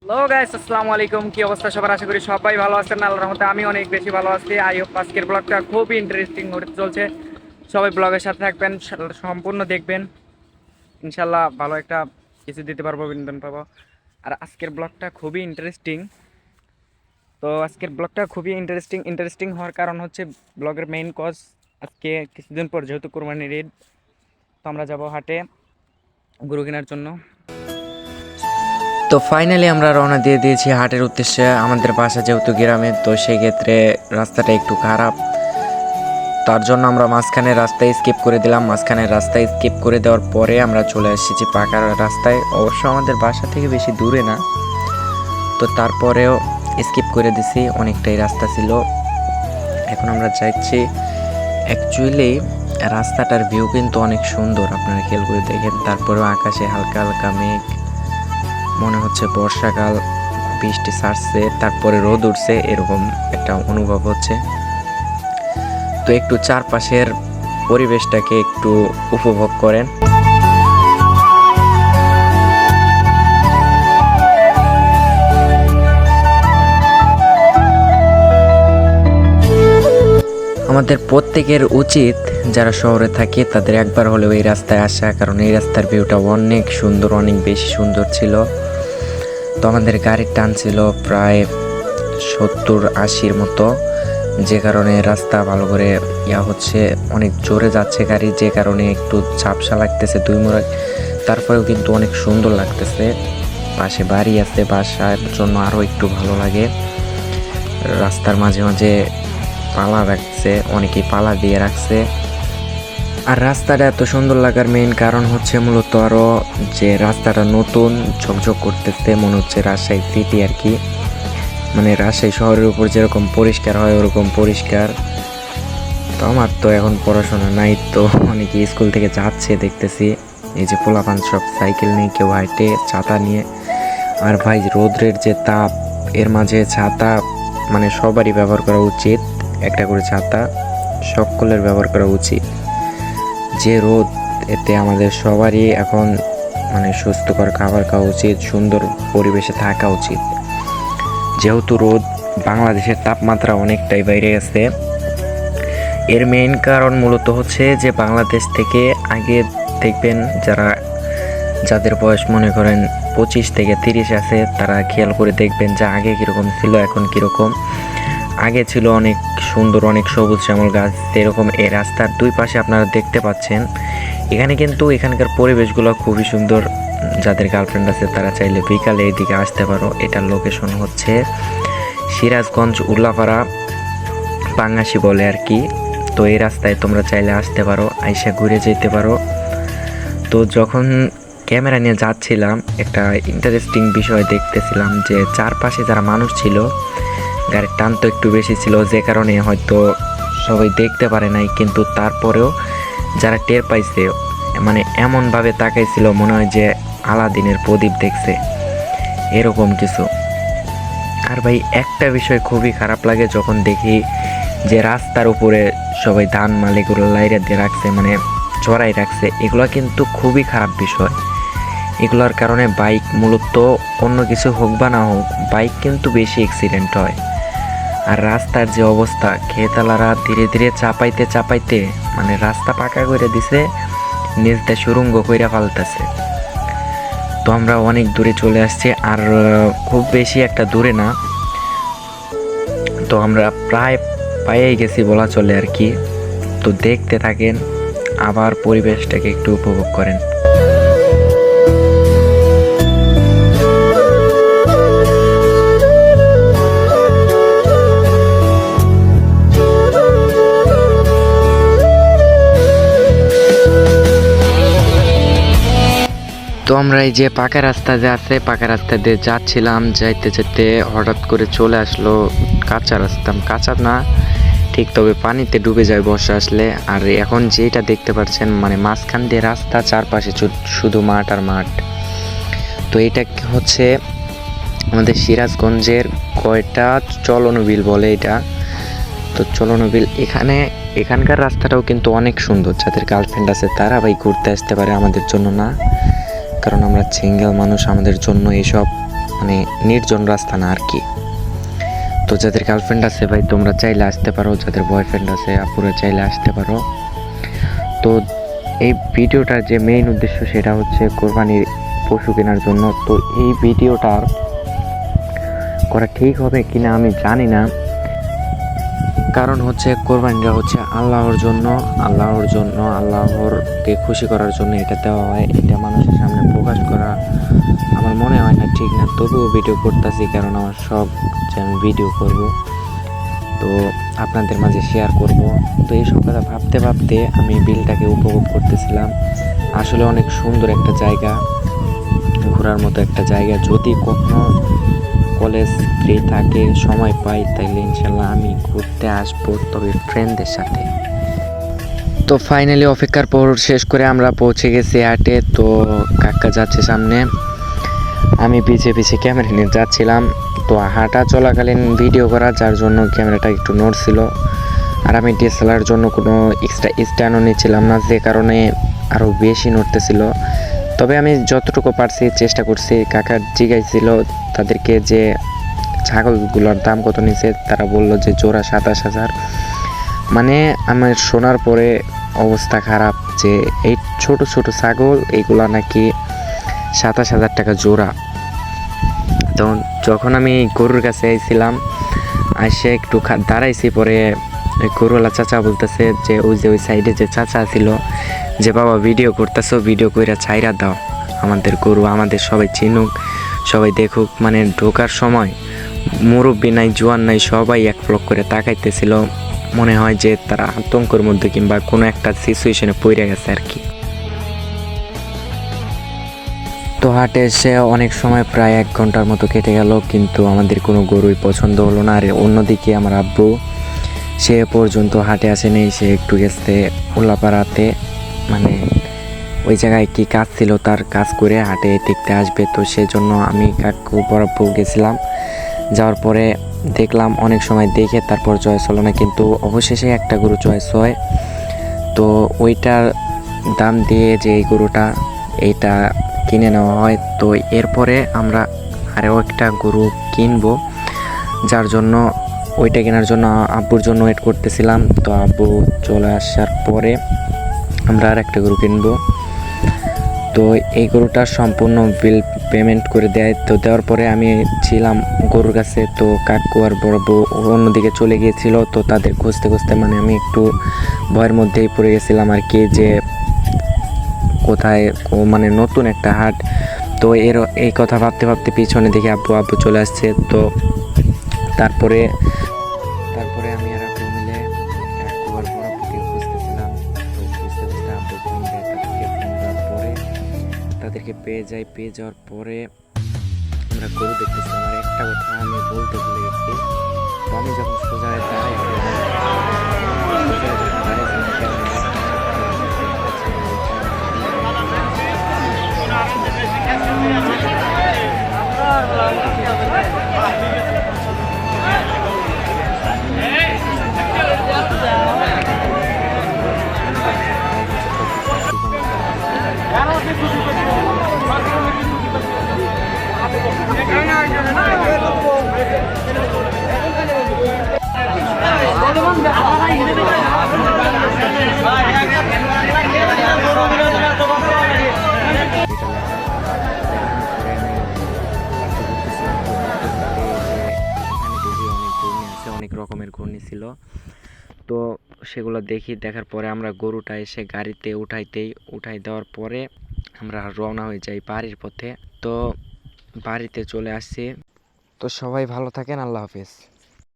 Hello guys, আসসালামু আলাইকুম। কি অবস্থা সবার? আশা করি সবাই ভালো আছেন। আল্লাহর রহমতে আমি অনেক বেশি ভালো আছি। আই হোপ আজকের ব্লগটা খুবই ইন্টারেস্টিং হতে চলছে। সবাই ব্লগের সাথে থাকবেন, সম্পূর্ণ দেখবেন। ইনশাল্লাহ ভালো একটা কিছু দিতে পারবো, বিনোদন পাবো। আর আজকের ব্লগটা খুবই ইন্টারেস্টিং। তো আজকের ব্লগটা খুবই ইন্টারেস্টিং হওয়ার কারণ হচ্ছে ব্লগের মেইন কজ, আজকে কিছুদিন পর যেহেতু কোরবানির ঈদ, তো আমরা যাব হাটে গরু কেনার জন্য। তো ফাইনালি আমরা রওনা দিয়ে দিয়েছি হাটের উদ্দেশ্যে। আমাদের বাসা যেহেতু গ্রামে, তো সেই ক্ষেত্রে রাস্তাটা একটু খারাপ, তার জন্য আমরা মাঝখানের রাস্তায় স্কিপ করে দিলাম। মাঝখানের রাস্তায় স্কিপ করে দেওয়ার পরে আমরা চলে এসেছি পাকা রাস্তায়। অবশ্য আমাদের বাসা থেকে বেশি দূরে না, তো তারপরেও স্কিপ করে দিছি, অনেকটাই রাস্তা ছিল। এখন আমরা যাচ্ছি। অ্যাকচুয়ালি রাস্তাটার ভিউ কিন্তু অনেক সুন্দর, আপনারা খেয়াল করে দেখেন। তারপরেও আকাশে হালকা হালকা মেঘ, মনে হচ্ছে বর্ষাকাল, বৃষ্টি ছাড়ছে তারপরে রোদ উঠছে, এরকম একটা অনুভব হচ্ছে। তো একটু চারপাশের পরিবেশটাকে একটু উপভোগ করেন। আমাদের প্রত্যেকের উচিত, যারা শহরে থাকে তাদের একবার হলেও এই রাস্তায় আসা, কারণ এই রাস্তার ভিউটা অনেক সুন্দর, অনেক বেশি সুন্দর ছিল। তো আমাদের গাড়ির টান ছিল প্রায় 70-80 মতো, যে কারণে রাস্তা ভালো করে হচ্ছে, অনেক জোরে যাচ্ছে গাড়ি, যে কারণে একটু ঝাপসা লাগতেছে দুই মোড়। তারপরেও কিন্তু অনেক সুন্দর লাগতেছে। পাশে বাড়ি আছে, বাসার জন্য আরও একটু ভালো লাগে। রাস্তার মাঝে মাঝে পালা রাখছে, অনেকেই পালা দিয়ে রাখছে। আর রাস্তাটা এত সুন্দর লাগার মেইন কারণ হচ্ছে মূলত আরও যে রাস্তাটা নতুন ঝকঝক করতেছে, মনে হচ্ছে রাজশাহী সিটি আর কি। মানে রাজশাহী শহরের উপর যেরকম পরিষ্কার হয় ওরকম পরিষ্কার। তো আমার তো এখন পড়াশোনা নাই, তো অনেকে স্কুল থেকে যাচ্ছে দেখতেছি। এই যে পোলাপান সব সাইকেল নিয়ে, কেউ হাঁটে ছাতা নিয়ে। আর ভাই রোদ্রের যে তাপ, এর মাঝে ছাতা মানে সবারই ব্যবহার করা উচিত। একটা করে ছাতা সকলের ব্যবহার করা উচিত। যে রোদ, এতে আমাদের সবারই এখন মানে সুস্থকর খাবার খাওয়া উচিত, সুন্দর পরিবেশে থাকা উচিত। যেহেতু রোদ, বাংলাদেশের তাপমাত্রা অনেকটাই বাইরে গেছে। এর মেইন কারণ মূলত হচ্ছে যে বাংলাদেশ থেকে আগে দেখবেন, যাদের বয়স মনে করেন 25 থেকে 30 আছে, তারা খেয়াল করে দেখবেন যে আগে কীরকম ছিল, এখন কীরকম। আগে ছিল অনেক সুন্দর, অনেক সবুজ শ্যামল গাছ, এরকম এই রাস্তার দুই পাশে আপনারা দেখতে পাচ্ছেন। এখানে কিন্তু এখানকার পরিবেশগুলো খুবই সুন্দর। যাদের গার্লফ্রেন্ড আছে তারা চাইলে বিকালে এদিকে আসতে পারো। এটার লোকেশন হচ্ছে সিরাজগঞ্জ উল্লাপাড়া, পাঙ্গাসি বলে আর কি। তো এই রাস্তায় তোমরা চাইলে আসতে পারো, আইসা ঘুরে যেতে পারো। তো যখন ক্যামেরা নিয়ে যাচ্ছিলাম, একটা ইন্টারেস্টিং বিষয় দেখতেছিলাম যে চারপাশে যারা মানুষ ছিল, গাড়ির টান তো একটু বেশি ছিল, যে কারণে হয়তো সবাই দেখতে পারে নাই, কিন্তু তারপরেও যারা টের পাইছে মানে এমনভাবে তাকাইছিল মনে হয় যে আলাদিনের প্রদীপ দেখছে, এরকম কিছু। আর ভাই একটা বিষয় খুবই খারাপ লাগে যখন দেখি যে রাস্তার উপরে সবাই ধান মালিকগুলো লাইরে দিয়ে রাখছে, মানে চড়াই রাখছে। এগুলো কিন্তু খুবই খারাপ বিষয়। এগুলোর কারণে বাইক, মূলত অন্য কিছু হোক বা না হোক, বাইক কিন্তু বেশি অ্যাক্সিডেন্ট হয়। আর রাস্তার যে অবস্থা, খেতালারা ধীরে ধীরে চাপাইতে চাপাইতে মানে রাস্তা পাকা করে দিছে, নিচটা সুরঙ্গ কইরা ফালতেছে। তো আমরা অনেক দূরে চলে আসছি, আর খুব বেশি একটা দূরে না। তো আমরা প্রায় পাইয়ে গেছি বলা চলে আর কি। তো দেখতে থাকেন, আবার পরিবেশটাকে একটু উপভোগ করেন। তো আমরা এই যে পাকা রাস্তা যে আছে, পাকা রাস্তা দিয়ে যাচ্ছিলাম, যাইতে যেতে হঠাৎ করে চলে আসলো কাঁচা রাস্তা। কাঁচা না ঠিক, তবে পানিতে ডুবে যায় বর্ষা আসলে। আর এখন যেটা দেখতে পাচ্ছেন, মানে মাঝখান দিয়ে রাস্তা, চারপাশে শুধু মাঠ আর মাঠ। তো এটা হচ্ছে আমাদের সিরাজগঞ্জের কয়টা চলনবিল বলে এটা। তো চলনবিল, এখানকার রাস্তাটাও কিন্তু অনেক সুন্দর। যাদের গার্লফ্রেন্ড আছে তারা ভাই ঘুরতে আসতে পারে, আমাদের জন্য না, কারণ আমরা সিঙ্গেল মানুষ, আমাদের জন্য এইসব মানে নির্জন রাস্তা না আর কি। তো যাদের গার্লফ্রেন্ড আছে ভাই তোমরা চাইলে আসতে পারো, যাদের বয়ফ্রেন্ড আছে আপুরা চাইলে আসতে পারো। তো এই ভিডিওটার যে মেইন উদ্দেশ্য সেটা হচ্ছে কোরবানির পশু কেনার জন্য। তো এই ভিডিওটার করা ঠিক হবে কিনা আমি জানি না, কারণ হচ্ছে কোরবানিটা হচ্ছে আল্লাহর জন্য, আল্লাহরকে খুশি করার জন্য এটা দেওয়া হয়। এটা মানুষের সামনে প্রকাশ করা আমার মনে হয় না ঠিক না, তবুও ভিডিও করতেছি কারণ আমার শখ যে আমি ভিডিও করব, তো আপনাদের মাঝে শেয়ার করব। তো এইসব কথা ভাবতে ভাবতে আমি বিলটাকে উপভোগ করতেছিলাম। আসলে অনেক সুন্দর একটা জায়গা, ঘোরার মতো একটা জায়গা। যদি কখনো কলেজ ফ্রি থাকে, সময় পাই, তাইলে ইনশাল্লাহ আমি ঘুরতে আসবো, তবে ফ্রেন্ডদের সাথে। তো ফাইনালি অপেক্ষার পর শেষ করে আমরা পৌঁছে গেছি হাটে। তো কাকা যাচ্ছে সামনে, আমি পিছিয়ে পিছিয়ে ক্যামেরা নিয়ে যাচ্ছিলাম। তো হাঁটা চলাকালীন ভিডিও করা, যার জন্য ক্যামেরাটা একটু নড়ছিল। আর আমি ডিএসএলআর জন্য কোনো এক্সট্রা স্ট্যান্ডও নিচ্ছিলাম না, যে কারণে আরও বেশি নড়তেছিল। তবে আমি যতটুকু পারছি চেষ্টা করছি। কাকা জিজ্ঞাসছিল তাদেরকে যে ছাগলগুলোর দাম কত নিছে, তারা বলল যে জোড়া 27,000। মানে আমার শোনার পরে অবস্থা খারাপ, যে এই ছোট ছোট ছাগল এইগুলা নাকি 27,000 টাকা জোড়া। তো যখন আমি গরুর কাছে আইছিলাম, আসে একটু দাঁড়াইছি, পরে গরুওয়ালা চাচা বলতেছে যে ওই সাইডে যে চাচা ছিল, যে বাবা ভিডিও করতেছো, ভিডিও কইরা ছাইরা দাও, আমাদের গরু আমাদের সবাই চিনুক, সবাই দেখুক। মানে ঢোকার সময় মুরব্বি নাই জোয়ান নাই সবাই এক ফ্লক করে তাকাইতেছিল, মনে হয় যে তারা আতঙ্কের মধ্যে কিংবা কোনো একটা সিচুয়েশনে পড়ে গেছে আর কি। তো হাটে এসে অনেক সময় প্রায় 1 ঘন্টার মতো কেটে গেল, কিন্তু আমাদের কোনো গরুই পছন্দ হলো না। আর অন্যদিকে আমার আব্বু সে পর্যন্ত হাটে আসেনি, সে একটু গেছে উল্লাপাড়াতে, মানে ওই জায়গায় কি কাজ ছিল তার কাজ করে হাটে দেখতে আসবে। তো সেজন্য আমি কাকু বরাবর গেছিলাম। যাওয়ার পরে দেখলাম অনেক সময় দেখে তারপর চয়েস হলো না, কিন্তু অবশেষে একটা গরু চয়েস হয়। তো ওইটার দাম দিয়ে যে এই গরুটা এইটা কিনে নেওয়া হয়। তো এরপরে আমরা আরও একটা গরু কিনবো, যার জন্য ওইটা কেনার জন্য আব্বুর জন্য ওয়েট করতেছিলাম। তো আব্বু চলে আসার পরে আমরা আর একটা গরু কিনবো। তো এই গরুটা সম্পূর্ণ বিল পেমেন্ট করে দেয়। তো দেওয়ার পরে আমি ছিলাম গরুর কাছে, তো কাকু আর বড় বউ অন্যদিকে চলে গিয়েছিল। তো তাদের খুঁজতে খুঁজতে মানে আমি একটু ভয়ের মধ্যেই পড়ে গেছিলাম আর কি, যে কোথায় মানে নতুন একটা হাট। তো এই কথা ভাবতে ভাবতে পিছনে দেখে আব্বু চলে আসছে। তো তারপরে আমি আর আব্বু মিলে কাকু আর বড় আপুকে খুঁজতেছিলাম। তো খুঁজতে খুঁজতে আব্বু ফোন দেয়, তাদেরকে ফোন দেওয়ার পরে তাদেরকে পেয়ে যাওয়ার পরে আমরা গরু দেখতেছি। আমার একটা কথা আমি বলতে ভুলে গেছি। তো আমি যখন সোজা দাঁড়াই অনেক রকমের ঘূর্ণি ছিল। তো সেগুলো দেখার পরে আমরা গরুটা এসে গাড়িতে উঠাই দেওয়ার পরে আমরা রওনা হয়ে যাই বাড়ির পথে। তো বাড়িতে চলে আসছি। তো সবাই ভালো থাকেন, আল্লাহ হাফেজ।